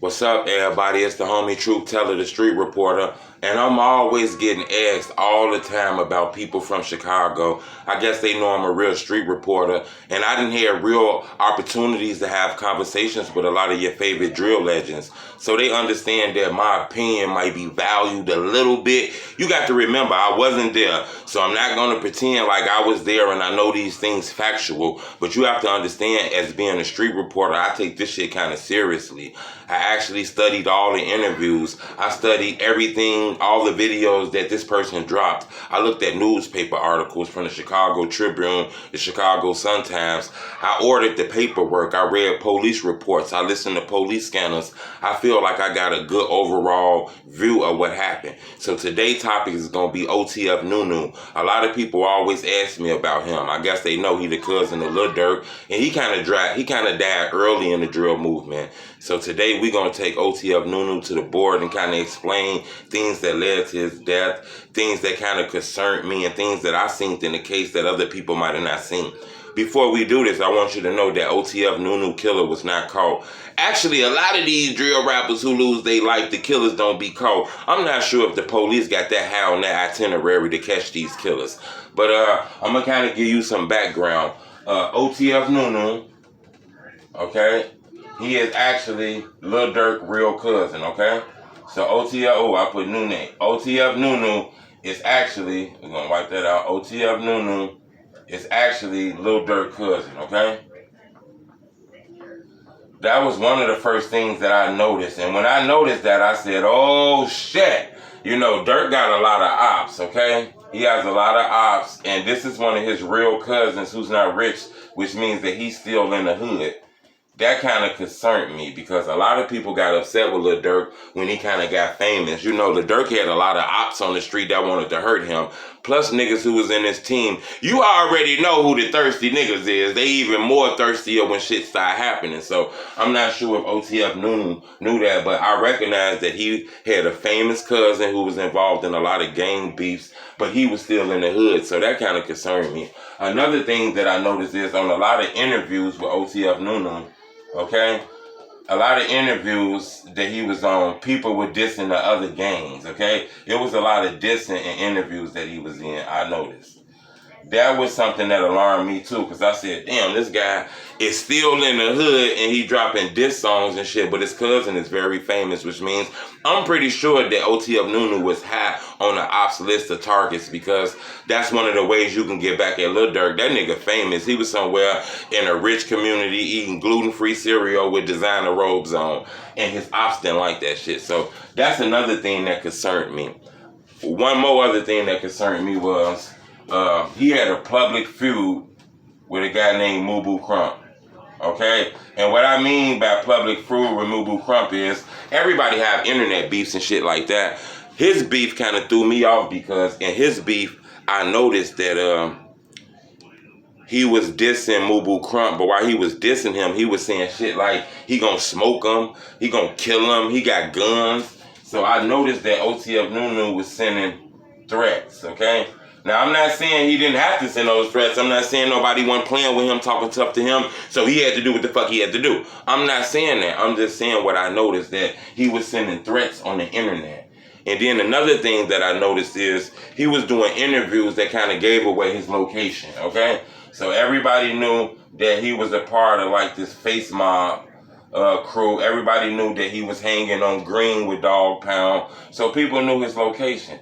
What's up, everybody? It's the homie Truth Teller, the street reporter, and I'm always getting asked all the time about people from Chicago. I guess they know I'm a real street reporter, and I didn't have real opportunities to have conversations with a lot of your favorite drill legends, so they understand that my opinion might be valued a little bit. You got to remember, I wasn't there, so I'm not going to pretend like I was there and I know these things factual, but you have to understand, as being a street reporter, I take this shit kind of seriously. I actually studied all the interviews. I studied everything, all the videos that this person dropped. I looked at newspaper articles from the Chicago Tribune, the Chicago Sun-Times. I ordered the paperwork. I read police reports. I listened to police scanners. I feel like I got a good overall view of what happened. So today's topic is going to be OTF Nunu. A lot of people always ask me about him. I guess they know he the cousin of Lil Durk, and he kind of died early in the drill movement. So today we're going to take OTF Nunu to the board and kind of explain things that led to his death, things that kind of concerned me, and things that I seen in the case that other people might have not seen. Before we do this, I want you to know that OTF Nunu killer was not caught. Actually, a lot of these drill rappers who lose their life, the killers don't be caught. I'm not sure if the police got that high on that itinerary to catch these killers. But I'm going to kind of give you some background. OTF Nunu, okay? He is actually Lil Durk's real cousin, okay? So I put new name. OTF Nunu is actually, we're going to wipe that out. OTF Nunu is actually Lil Durk's cousin, okay? That was one of the first things that I noticed. And when I noticed that, I said, oh, shit. You know, Durk got a lot of ops, okay? He has a lot of ops, and this is one of his real cousins who's not rich, which means that he's still in the hood. That kind of concerned me because a lot of people got upset with Lil Durk when he kind of got famous. You know, Lil Durk had a lot of ops on the street that wanted to hurt him, plus niggas who was in his team. You already know who the thirsty niggas is. They even more thirstier when shit start happening. So I'm not sure if OTF Nunu knew that, but I recognize that he had a famous cousin who was involved in a lot of gang beefs, but he was still in the hood, so that kind of concerned me. Another thing that I noticed is on a lot of interviews with OTF Nunu, okay, a lot of interviews that he was on, people were dissing the other gangs, okay? It was a lot of dissing in interviews that he was in, I noticed. That was something that alarmed me too, because I said, damn, this guy is still in the hood and he dropping diss songs and shit, but his cousin is very famous, which means I'm pretty sure that OTF Nunu was high on the ops list of targets, because that's one of the ways you can get back at Lil Durk. That nigga famous. He was somewhere in a rich community eating gluten-free cereal with designer robes on, and his ops didn't like that shit. So that's another thing that concerned me. One more other thing that concerned me was he had a public feud with a guy named Mubu Crump, okay? And what I mean by public feud with Mubu Crump is everybody have internet beefs and shit like that. His beef kind of threw me off because in his beef, I noticed that he was dissing Mubu Crump, but while he was dissing him, he was saying shit like he gonna smoke him, he gonna kill him, he got guns. So I noticed that OTF Nunu was sending threats, okay? Now, I'm not saying he didn't have to send those threats. I'm not saying nobody wasn't playing with him, talking tough to him, so he had to do what the fuck he had to do. I'm not saying that. I'm just saying what I noticed, that he was sending threats on the internet. And then another thing that I noticed is he was doing interviews that kind of gave away his location, okay? So everybody knew that he was a part of like this face mob crew. Everybody knew that he was hanging on Green with Dog Pound, so people knew his location.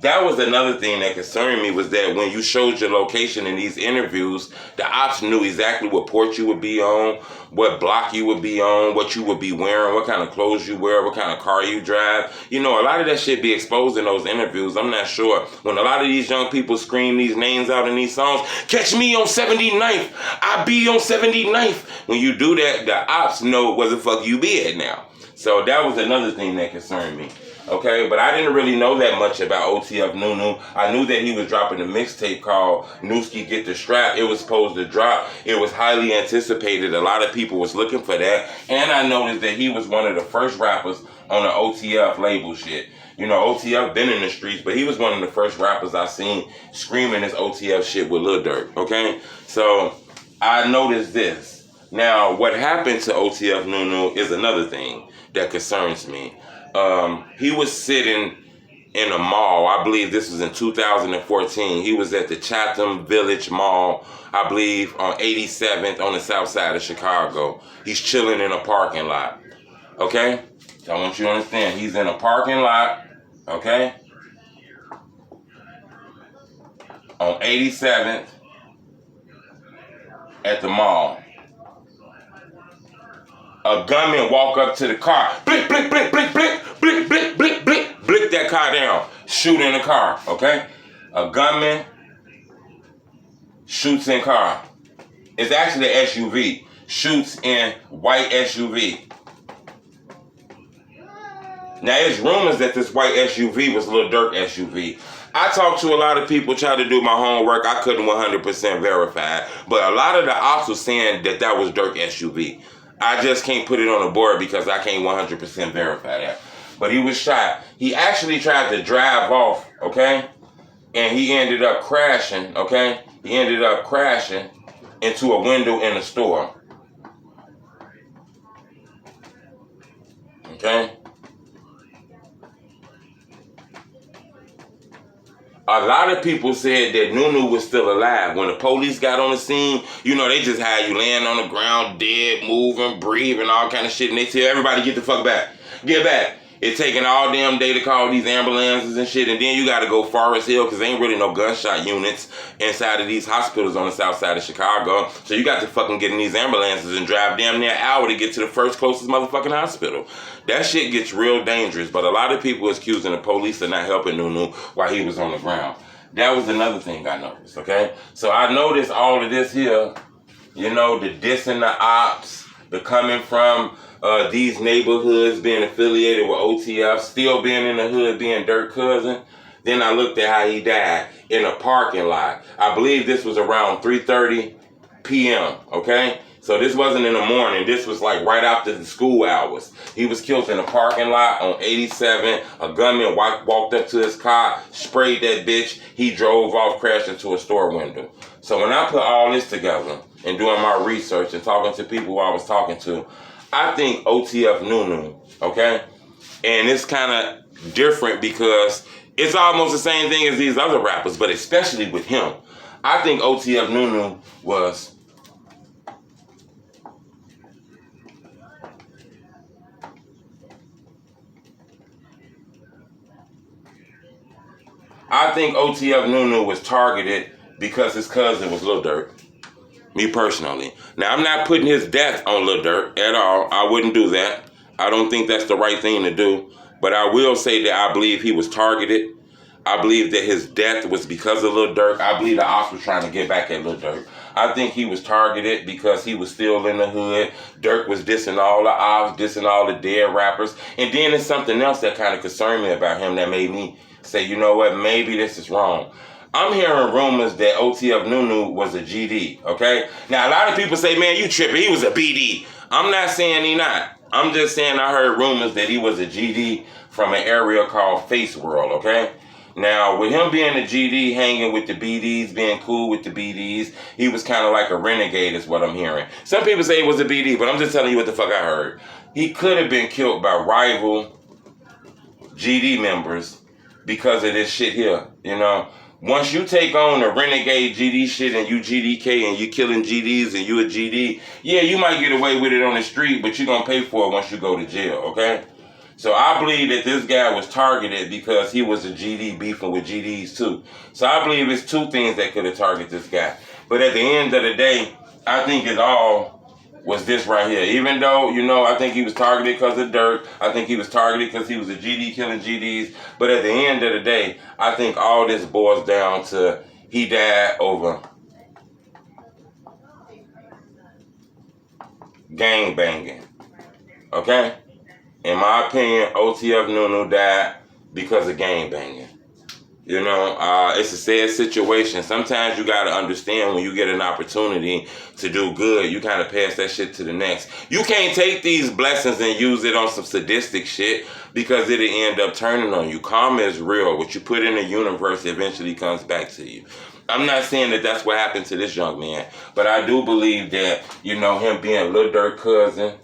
That was another thing that concerned me, was that when you showed your location in these interviews, the ops knew exactly what port you would be on, what block you would be on, what you would be wearing, what kind of clothes you wear, what kind of car you drive. You know, a lot of that shit be exposed in those interviews. I'm not sure. When a lot of these young people scream these names out in these songs, catch me on 79th, I be on 79th. When you do that, the ops know where the fuck you be at now. So that was another thing that concerned me. Okay, but I didn't really know that much about OTF Nunu. I knew that he was dropping a mixtape called Newski Get the Strap. It was supposed to drop. It was highly anticipated. A lot of people was looking for that. And I noticed that he was one of the first rappers on the OTF label shit. You know, OTF been in the streets, but he was one of the first rappers I seen screaming this OTF shit with Lil Durk, okay? So I noticed this. Now, what happened to OTF Nunu is another thing. that concerns me. He was sitting in a mall. I believe this was in 2014. He was at the Chatham Village Mall, I believe, on 87th on the south side of Chicago. He's chilling in a parking lot. Okay? So I want you to understand. He's in a parking lot. Okay? On 87th at the mall. A gunman walk up to the car. Blick, blick, blick, blick, blick, blick, blick, blick, blick. Blick that car down. Shoot in the car. Okay? A gunman shoots in car. It's actually an SUV. Shoots in white SUV. Now, there's rumors that this white SUV was Lil Durk SUV. I talked to a lot of people, tried to do my homework. I couldn't 100% verify it. But a lot of the ops were saying that was Durk SUV. I just can't put it on the board because I can't 100% verify that. But he was shot. He actually tried to drive off, okay? And he ended up crashing, okay? He ended up crashing into a window in a store. Okay? A lot of people said that Nunu was still alive. When the police got on the scene, they just had you laying on the ground, dead, moving, breathing, all kind of shit. And they tell everybody, get the fuck back. Get back. It's taking all damn day to call these ambulances and shit. And then you got to go Forest Hill because there ain't really no gunshot units inside of these hospitals on the south side of Chicago. So you got to fucking get in these ambulances and drive damn near an hour to get to the first closest motherfucking hospital. That shit gets real dangerous. But a lot of people is accusing the police of not helping Nunu while he was on the ground. That was another thing I noticed, okay? So I noticed all of this here, the dissing the ops, the coming from these neighborhoods, being affiliated with OTF, still being in the hood, being Durk cousin. Then I looked at how he died in a parking lot. I believe this was around 3:30 p.m., okay? So this wasn't in the morning. This was like right after the school hours. He was killed in a parking lot on 87. A gunman walked up to his car, sprayed that bitch. He drove off, crashed into a store window. So when I put all this together and doing my research and talking to people who I was talking to, I think OTF Nunu, okay? And it's kind of different because it's almost the same thing as these other rappers, but especially with him. I think OTF Nunu was... I think OTF Nunu was targeted because his cousin was Lil Durk. Me personally. Now, I'm not putting his death on Lil Durk at all. I wouldn't do that. I don't think that's the right thing to do. But I will say that I believe he was targeted. I believe that his death was because of Lil Durk. I believe the ops were trying to get back at Lil Durk. I think he was targeted because he was still in the hood. Durk was dissing all the ops, dissing all the dead rappers. And then there's something else that kind of concerned me about him that made me say, you know what, maybe this is wrong. I'm hearing rumors that OTF Nunu was a GD, okay? Now, a lot of people say, man, you tripping. He was a BD. I'm not saying he not. I'm just saying I heard rumors that he was a GD from an area called Face World, okay? Now, with him being a GD, hanging with the BDs, being cool with the BDs, he was kind of like a renegade is what I'm hearing. Some people say he was a BD, but I'm just telling you what the fuck I heard. He could have been killed by rival GD members because of this shit here, Once you take on the renegade GD shit and you GDK and you killing GDs and you a GD, yeah, you might get away with it on the street, but you're going to pay for it once you go to jail, okay? So I believe that this guy was targeted because he was a GD beefing with GDs too. So I believe it's two things that could have targeted this guy. But at the end of the day, I think it all was this right here. Even though, I think he was targeted because of Durk. I think he was targeted because he was a GD killing GDs. But at the end of the day, I think all this boils down to he died over gang banging. Okay? In my opinion, OTF Nunu died because of gang banging. It's a sad situation. Sometimes you got to understand when you get an opportunity to do good, you kind of pass that shit to the next. You can't take these blessings and use it on some sadistic shit because it'll end up turning on you. Karma is real. What you put in the universe eventually comes back to you. I'm not saying that that's what happened to this young man, but I do believe that, him being Lil Durk cousin,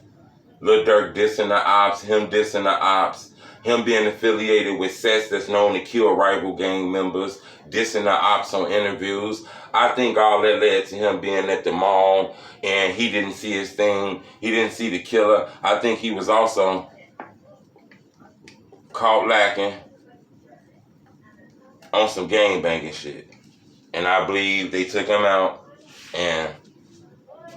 Lil Durk dissing the ops, him dissing the ops, him being affiliated with sets that's known to kill rival gang members, dissing the ops on interviews. I think all that led to him being at the mall and he didn't see his thing. He didn't see the killer. I think he was also caught lacking on some gang banging shit. And I believe they took him out and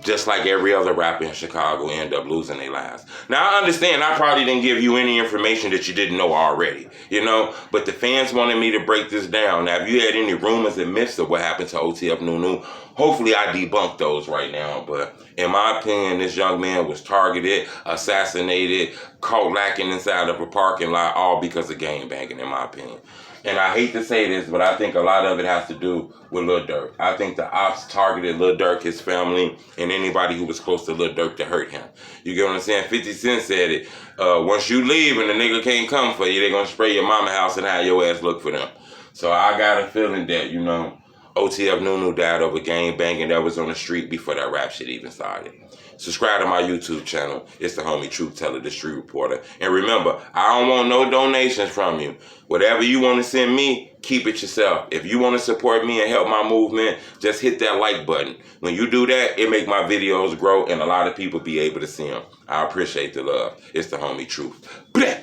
just like every other rapper in Chicago, end up losing their lives. Now, I understand I probably didn't give you any information that you didn't know already, you know, but the fans wanted me to break this down. Now, if you had any rumors and myths of what happened to OTF Nunu, hopefully I debunked those right now. But in my opinion, this young man was targeted, assassinated, caught lacking inside of a parking lot, all because of gang banging, in my opinion. And I hate to say this, but I think a lot of it has to do with Lil Durk. I think the ops targeted Lil Durk, his family, and anybody who was close to Lil Durk to hurt him. You get what I'm saying? 50 Cent said it. Once you leave and the nigga can't come for you, they're going to spray your mama house and have your ass look for them. So I got a feeling that, you know, OTF Nunu died over gang banging that was on the street before that rap shit even started. Subscribe to my YouTube channel. It's the homie Truth Teller, the Street Reporter. And remember, I don't want no donations from you. Whatever you want to send me, keep it yourself. If you want to support me and help my movement, just hit that like button. When you do that, it make my videos grow and a lot of people be able to see them. I appreciate the love. It's the homie Truth. Blah!